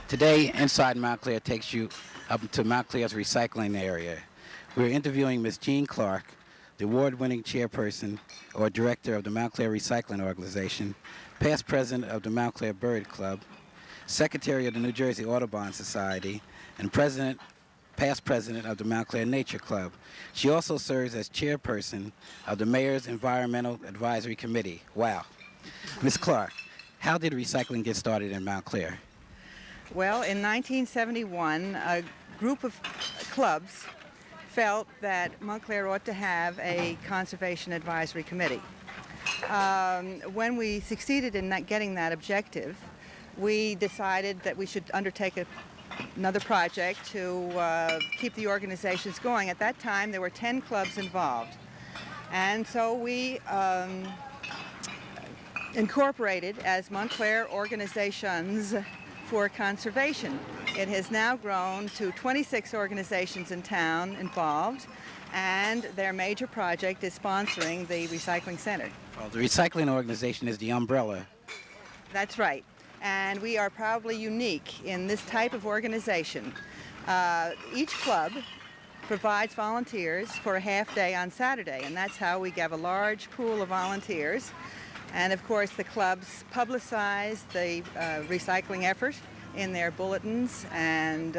Today, Inside Montclair takes you up to Montclair's recycling area. We're interviewing Ms. Jean Clark, the award-winning chairperson or director of the Montclair Recycling Organization, past president of the Montclair Bird Club, secretary of the New Jersey Audubon Society, and past president of the Montclair Nature Club. She also serves as chairperson of the Mayor's Environmental Advisory Committee. Wow. Ms. Clark, how did recycling get started in Montclair? Well, in 1971, a group of clubs felt that Montclair ought to have a conservation advisory committee. When we succeeded in getting that objective, we decided that we should undertake another project to keep the organizations going. At that time, there were 10 clubs involved. And so we incorporated as Montclair Organizations for Conservation. It has now grown to 26 organizations in town involved, and their major project is sponsoring the Recycling Center. Well, the recycling organization is the umbrella. That's right. And we are probably unique in this type of organization. Each club provides volunteers for a half day on Saturday, and that's how we have a large pool of volunteers. And of course, the clubs publicize the recycling effort in their bulletins, and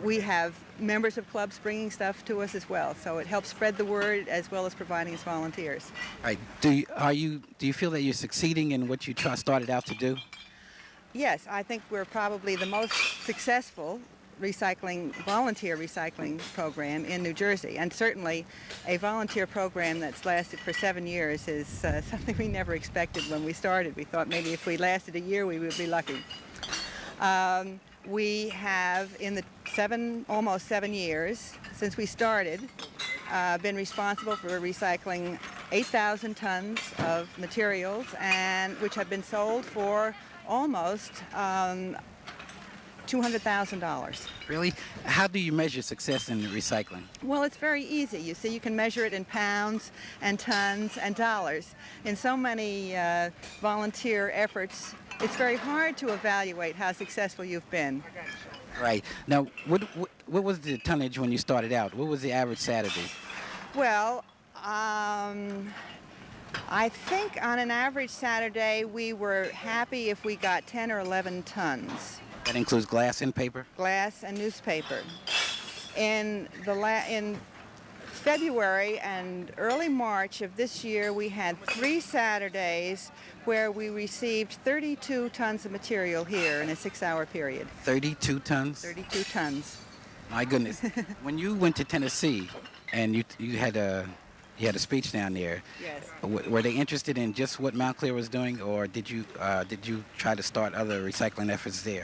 we have members of clubs bringing stuff to us as well. So it helps spread the word as well as providing us volunteers. All right. Do you feel that you're succeeding in what you started out to do? Yes, I think we're probably the most successful volunteer recycling program in New Jersey, and certainly a volunteer program that's lasted for 7 years is something we never expected when we started. We thought maybe if we lasted a year we would be lucky. We have, in the almost 7 years since we started, been responsible for recycling 8,000 tons of materials, and which have been sold for almost $200,000. Really? How do you measure success in recycling? Well, it's very easy. You see, you can measure it in pounds and tons and dollars. In so many volunteer efforts, it's very hard to evaluate how successful you've been. Right. Now, what was the tonnage when you started out? What was the average Saturday? Well, I think on an average Saturday, we were happy if we got 10 or 11 tons. That includes glass and paper? Glass and newspaper. In February and early March of this year, we had 3 Saturdays where we received 32 tons of material here in a 6-hour period. 32 tons? 32 tons. My goodness. When you went to Tennessee and you had a speech down there. Yes. Were they interested in just what Montclair was doing, or did you try to start other recycling efforts there?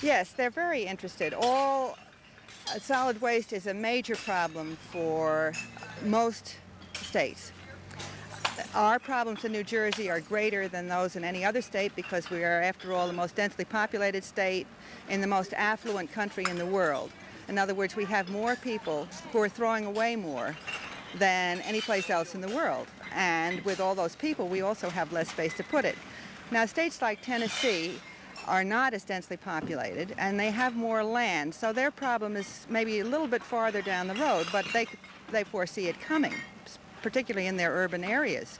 Yes, they're very interested. All solid waste is a major problem for most states. Our problems in New Jersey are greater than those in any other state because we are, after all, the most densely populated state in the most affluent country in the world. In other words, we have more people who are throwing away more than any place else in the world. And with all those people, we also have less space to put it. Now, states like Tennessee are not as densely populated, and they have more land, so their problem is maybe a little bit farther down the road, but they foresee it coming, particularly in their urban areas.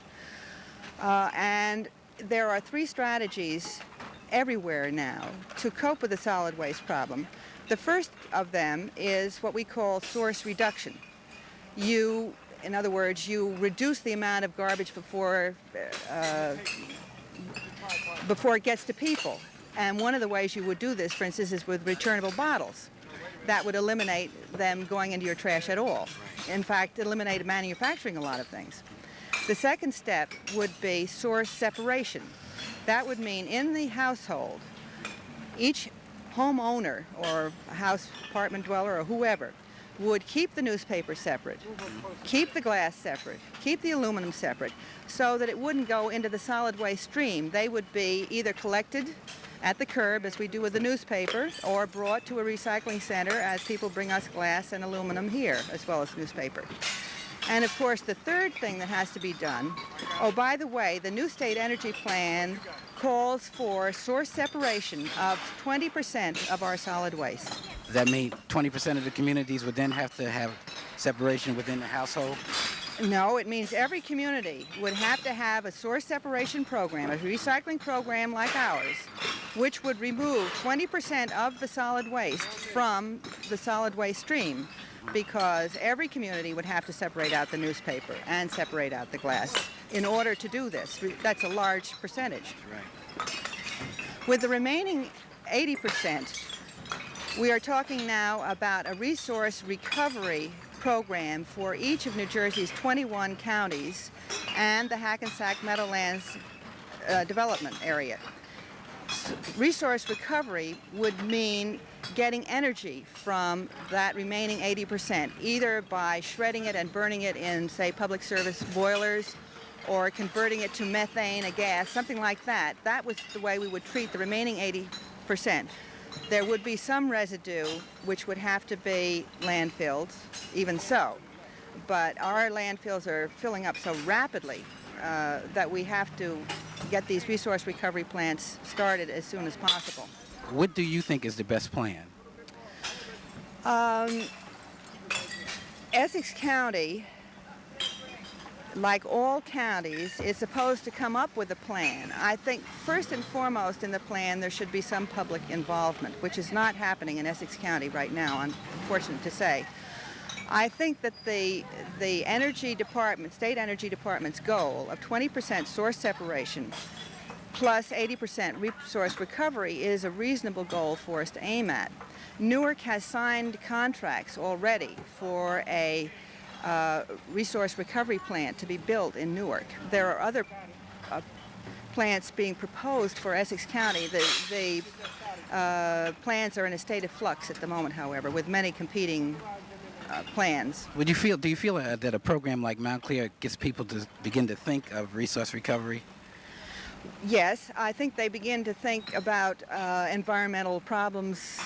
And there are 3 strategies everywhere now to cope with the solid waste problem. The first of them is what we call source reduction. In other words, you reduce the amount of garbage before it gets to people. And one of the ways you would do this, for instance, is with returnable bottles. That would eliminate them going into your trash at all. In fact, eliminate manufacturing a lot of things. The second step would be source separation. That would mean in the household, each homeowner or house apartment dweller or whoever would keep the newspaper separate, keep the glass separate, keep the aluminum separate, so that it wouldn't go into the solid waste stream. They would be either collected at the curb, as we do with the newspaper, or brought to a recycling center as people bring us glass and aluminum here, as well as newspaper. And of course, the third thing that has to be done, oh, by the way, the new state energy plan calls for source separation of 20% of our solid waste. Does that mean 20% of the communities would then have to have separation within the household? No, it means every community would have to have a source separation program, a recycling program like ours, which would remove 20% of the solid waste from the solid waste stream, because every community would have to separate out the newspaper and separate out the glass in order to do this. That's a large percentage. Right. With the remaining 80%, we are talking now about a resource recovery program for each of New Jersey's 21 counties and the Hackensack Meadowlands development area. Resource recovery would mean getting energy from that remaining 80%, either by shredding it and burning it in, say, public service boilers, or converting it to methane, a gas, something like that. That was the way we would treat the remaining 80%. There would be some residue which would have to be landfilled, even so. But our landfills are filling up so rapidly that we have to get these resource recovery plants started as soon as possible. What do you think is the best plan? Essex County, like all counties, is supposed to come up with a plan. I think first and foremost in the plan there should be some public involvement, which is not happening in Essex County right now, I'm fortunate to say. I think that the Energy Department, State Energy Department's goal of 20% source separation plus 80% resource recovery is a reasonable goal for us to aim at. Newark has signed contracts already for a resource recovery plant to be built in Newark. There are other plants being proposed for Essex County. The plans are in a state of flux at the moment, however, with many competing plans. Do you feel that a program like Montclair gets people to begin to think of resource recovery? Yes, I think they begin to think about environmental problems,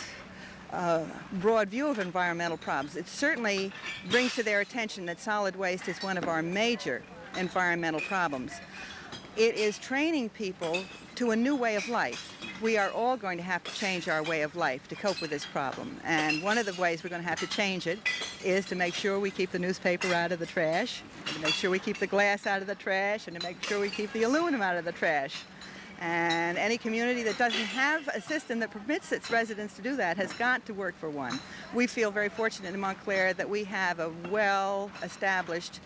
broad view of environmental problems. It certainly brings to their attention that solid waste is one of our major environmental problems. It is training people to a new way of life. We are all going to have to change our way of life to cope with this problem. And one of the ways we're going to have to change it is to make sure we keep the newspaper out of the trash, and to make sure we keep the glass out of the trash, and to make sure we keep the aluminum out of the trash. And any community that doesn't have a system that permits its residents to do that has got to work for one. We feel very fortunate in Montclair that we have a well-established,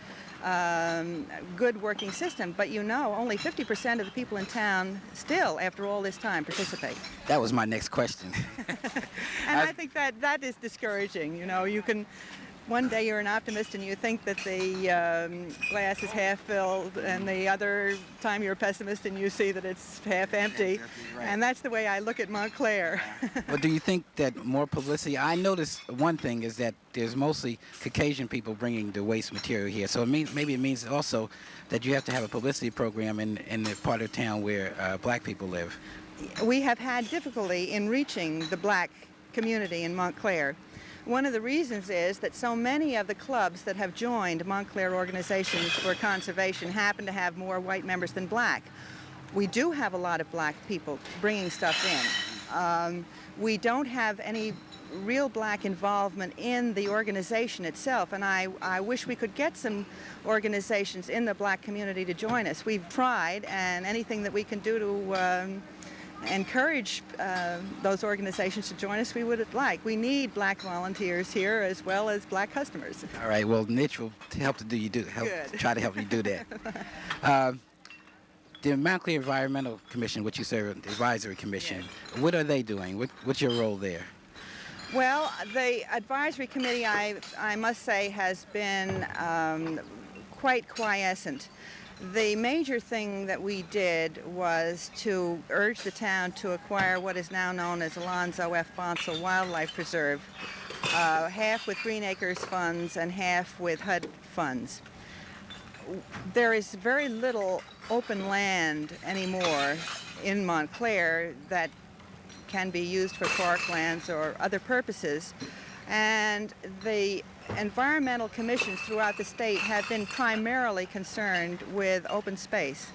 good working system, but you know, only 50% of the people in town still, after all this time, participate. That was my next question. And I think that is discouraging. You know, you can, one day you're an optimist and you think that the glass is half filled, and the other time you're a pessimist and you see that it's half empty. Right. And that's the way I look at Montclair. Well, do you think that more publicity? I noticed one thing is that there's mostly Caucasian people bringing the waste material here. So maybe it means also that you have to have a publicity program in the part of town where black people live. We have had difficulty in reaching the black community in Montclair. One of the reasons is that so many of the clubs that have joined Montclair organizations for conservation happen to have more white members than black. We do have a lot of black people bringing stuff in. We don't have any real black involvement in the organization itself, and I wish we could get some organizations in the black community to join us. We've tried, and anything that we can do to encourage those organizations to join us, we would like. We need black volunteers here as well as black customers. All right. Well, Mitch will help to try to help you do that. The Montclair Environmental Commission, which you serve, the advisory commission, yes. What are they doing? What's your role there? Well, the advisory committee, I must say, has been quite quiescent. The major thing that we did was to urge the town to acquire what is now known as Alonzo F. Bonsall Wildlife Preserve, half with Green Acres funds and half with HUD funds. There is very little open land anymore in Montclair that can be used for parklands or other purposes, and the environmental commissions throughout the state have been primarily concerned with open space.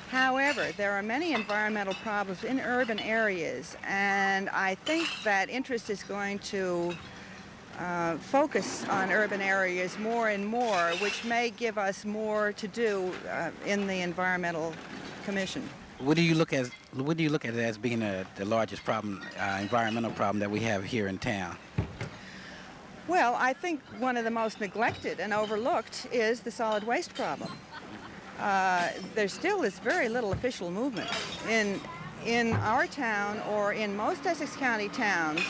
However, there are many environmental problems in urban areas, and I think that interest is going to focus on urban areas more and more, which may give us more to do in the Environmental Commission. What do you look at? What do you look at as being the largest problem, environmental problem that we have here in town? Well, I think one of the most neglected and overlooked is the solid waste problem. There still is very little official movement in our town or in most Essex County towns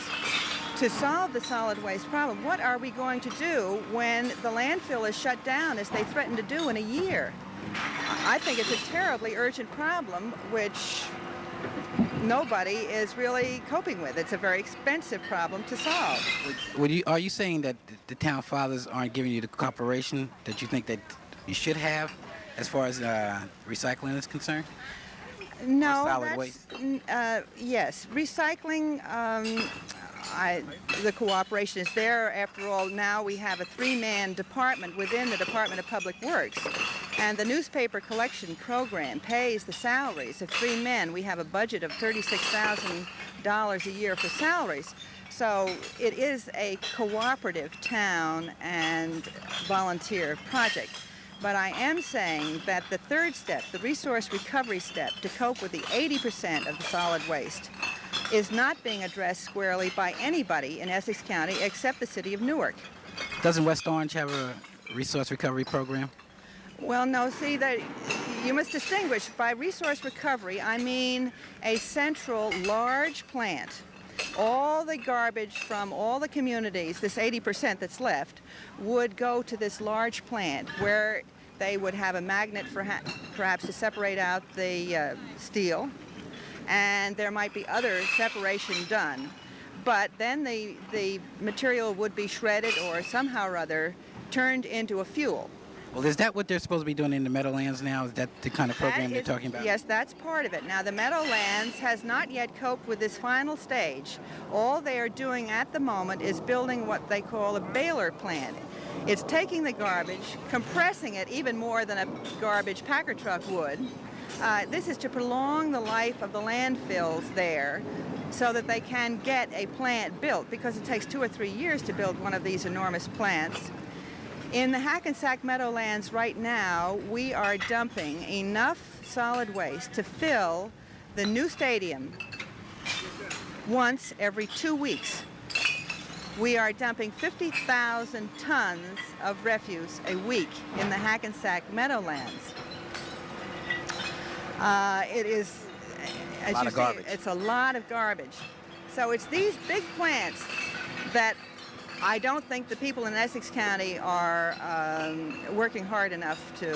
to solve the solid waste problem. What are we going to do when the landfill is shut down, as they threaten to do in a year? I think it's a terribly urgent problem which nobody is really coping with. It's a very expensive problem to solve. Are you saying that the town fathers aren't giving you the cooperation that you think that you should have as far as recycling is concerned? No, solid waste? Yes, recycling, the cooperation is there. After all, now we have a three-man department within the Department of Public Works, and the newspaper collection program pays the salaries of 3 men. We have a budget of $36,000 a year for salaries. So it is a cooperative town and volunteer project. But I am saying that the third step, the resource recovery step, to cope with the 80% of the solid waste, is not being addressed squarely by anybody in Essex County except the city of Newark. Doesn't West Orange have a resource recovery program? Well, no, see, that you must distinguish. By resource recovery, I mean a central large plant. All the garbage from all the communities, this 80% that's left, would go to this large plant where they would have a magnet for perhaps to separate out the steel, and there might be other separation done. But then the material would be shredded or somehow or other turned into a fuel. Well, is that what they're supposed to be doing in the Meadowlands now? Is that the kind of program they're talking about? Yes, that's part of it. Now, the Meadowlands has not yet coped with this final stage. All they are doing at the moment is building what they call a baler plant. It's taking the garbage, compressing it even more than a garbage packer truck would. This is to prolong the life of the landfills there so that they can get a plant built, because it takes 2 or 3 years to build one of these enormous plants. In the Hackensack Meadowlands right now, we are dumping enough solid waste to fill the new stadium once every 2 weeks. We are dumping 50,000 tons of refuse a week in the Hackensack Meadowlands. It is, as you see, it's a lot of garbage. So it's these big plants that I don't think the people in Essex County are working hard enough to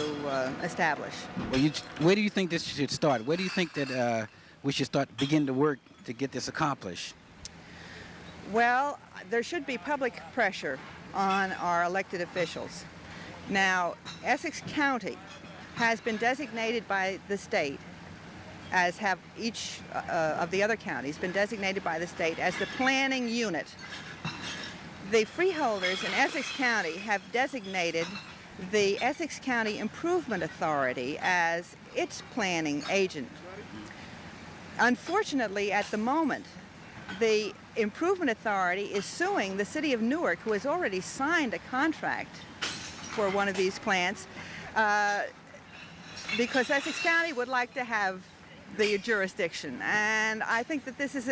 establish. Well, where do you think this should start? Where do you think that we should begin to work to get this accomplished? Well, there should be public pressure on our elected officials. Now, Essex County has been designated by the state, as have each of the other counties, been designated by the state as the planning unit. The freeholders in Essex County have designated the Essex County Improvement Authority as its planning agent. Unfortunately, at the moment, the Improvement Authority is suing the city of Newark, who has already signed a contract for one of these plants, because Essex County would like to have the jurisdiction. And I think that this is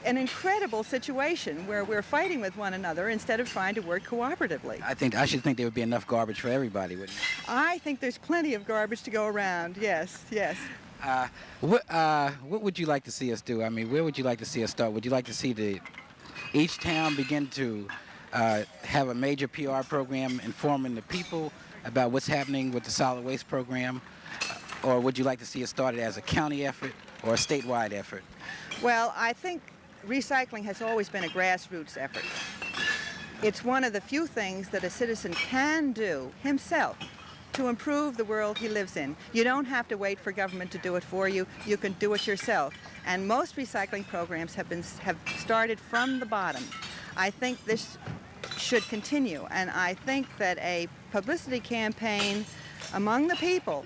an incredible situation where we're fighting with one another instead of trying to work cooperatively. I should think there would be enough garbage for everybody, wouldn't it? I think there's plenty of garbage to go around, yes, yes. What would you like to see us do? I mean, where would you like to see us start? Would you like to see each town begin to have a major PR program informing the people about what's happening with the solid waste program? Or would you like to see it started as a county effort or a statewide effort? Well, I think recycling has always been a grassroots effort. It's one of the few things that a citizen can do himself to improve the world he lives in. You don't have to wait for government to do it for you. You can do it yourself. And most recycling programs have started from the bottom. I think this should continue, and I think that a publicity campaign among the people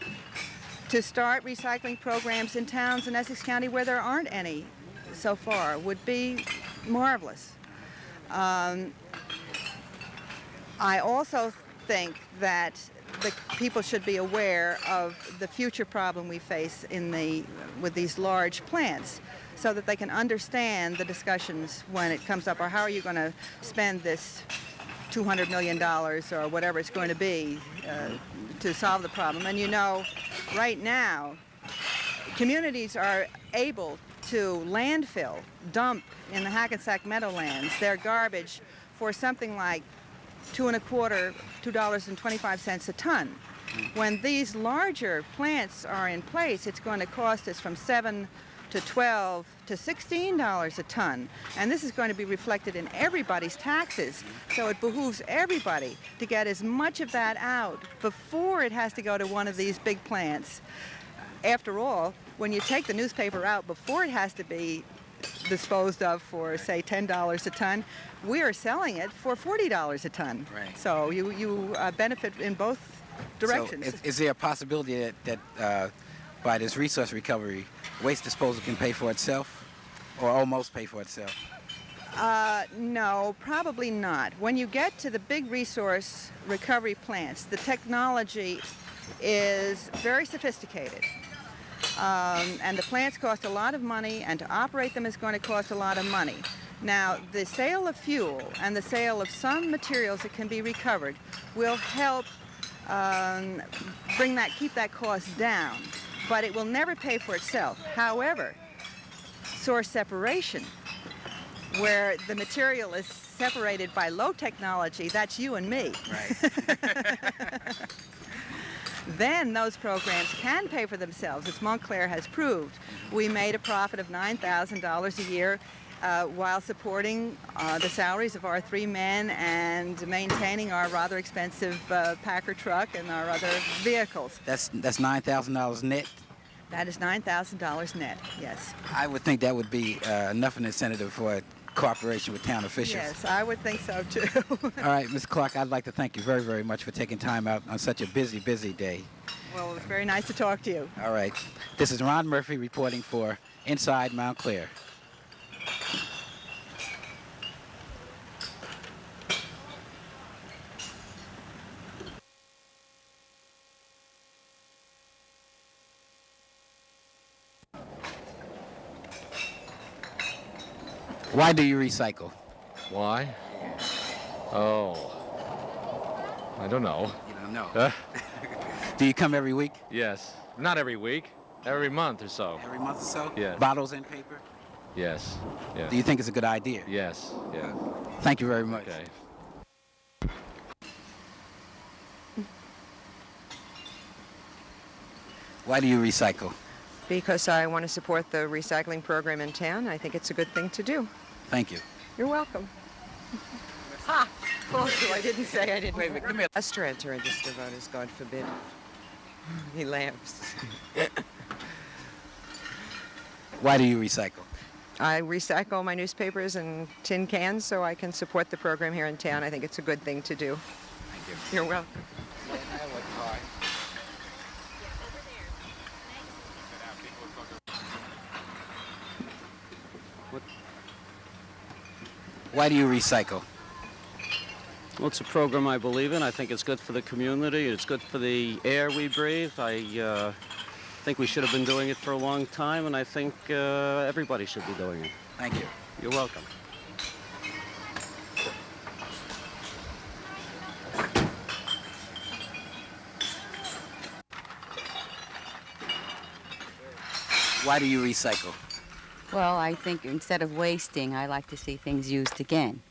to start recycling programs in towns in Essex County where there aren't any so far would be marvelous. I also think that the people should be aware of the future problem we face with these large plants, so that they can understand the discussions when it comes up, or how are you going to spend this $200 million or whatever it's going to be to solve the problem. And you know, right now, communities are able to landfill, dump in the Hackensack Meadowlands their garbage for something like $2.25 a ton. When these larger plants are in place, it's going to cost us from $7 to $12 to $16 a ton. And this is going to be reflected in everybody's taxes. So it behooves everybody to get as much of that out before it has to go to one of these big plants. After all, when you take the newspaper out before it has to be disposed of for, say, $10 a ton, we are selling it for $40 a ton. Right. So you benefit in both directions. So is there a possibility that by this resource recovery, waste disposal can pay for itself, or almost pay for itself? No, probably not. When you get to the big resource recovery plants, the technology is very sophisticated. And the plants cost a lot of money, and to operate them is going to cost a lot of money. Now, the sale of fuel and the sale of some materials that can be recovered will help keep that cost down, but it will never pay for itself. However, source separation, where the material is separated by low technology, that's you and me. Right. Then those programs can pay for themselves, as Montclair has proved. We made a profit of $9,000 a year while supporting the salaries of our 3 men and maintaining our rather expensive Packer truck and our other vehicles. That's $9,000 net? That is $9,000 net, yes. I would think that would be enough an incentive for cooperation with town officials. Yes, I would think so too. All right, Ms. Clark, I'd like to thank you very, very much for taking time out on such a busy, busy day. Well, it was very nice to talk to you. All right. This is Ron Murphy reporting for Inside Montclair. Why do you recycle? Why? Oh, I don't know. You don't know. Do you come every week? Yes. Not every week. Every month or so. Every month or so? Yeah. Bottles and paper? Yes. Yes. Do you think it's a good idea? Yes. Yeah. Thank you very much. Okay. Why do you recycle? Because I want to support the recycling program in town. I think it's a good thing to do. Thank you. You're welcome. Ha! Close to, I didn't say I didn't. Wait a minute, come here. Us to enter register voters, God forbid. He laughs. Why do you recycle? I recycle my newspapers and tin cans so I can support the program here in town. I think it's a good thing to do. Thank you. You're welcome. Why do you recycle? Well, it's a program I believe in. I think it's good for the community. It's good for the air we breathe. I think we should have been doing it for a long time, and I think everybody should be doing it. Thank you. You're welcome. Why do you recycle? Well, I think instead of wasting, I like to see things used again.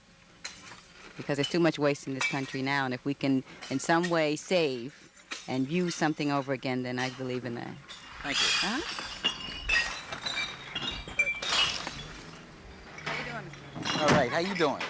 Because there's too much waste in this country now, and if we can in some way save and use something over again, then I believe in that. Thank you. Huh? How you doing? All right, how you doing?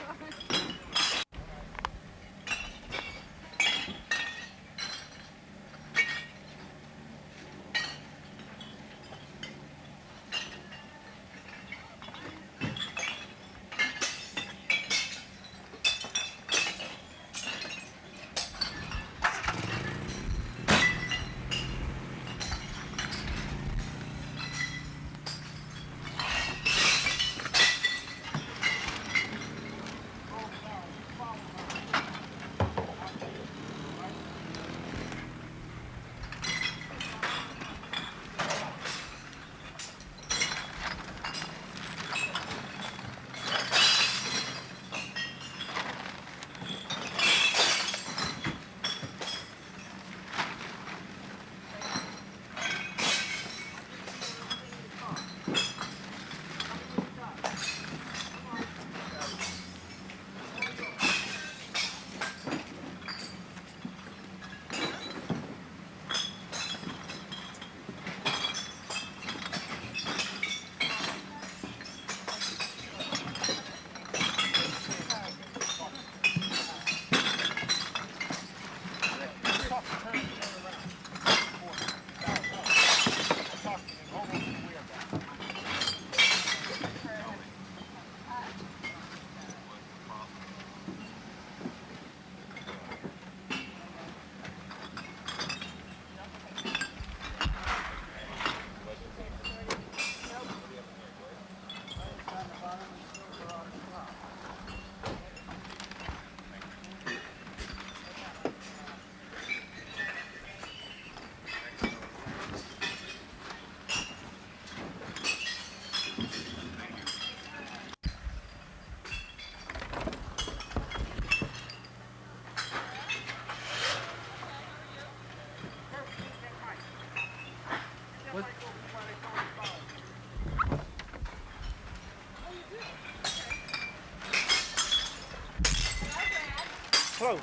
Close.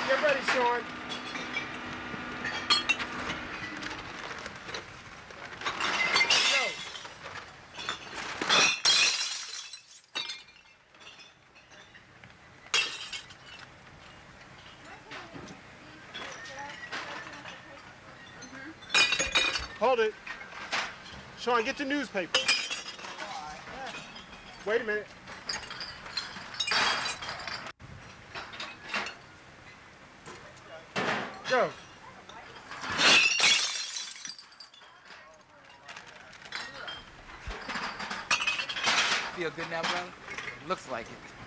Get ready, Sean. Go. Hold it. Sean, get the newspaper. Wait a minute. Go. Feel good now, brother? Looks like it.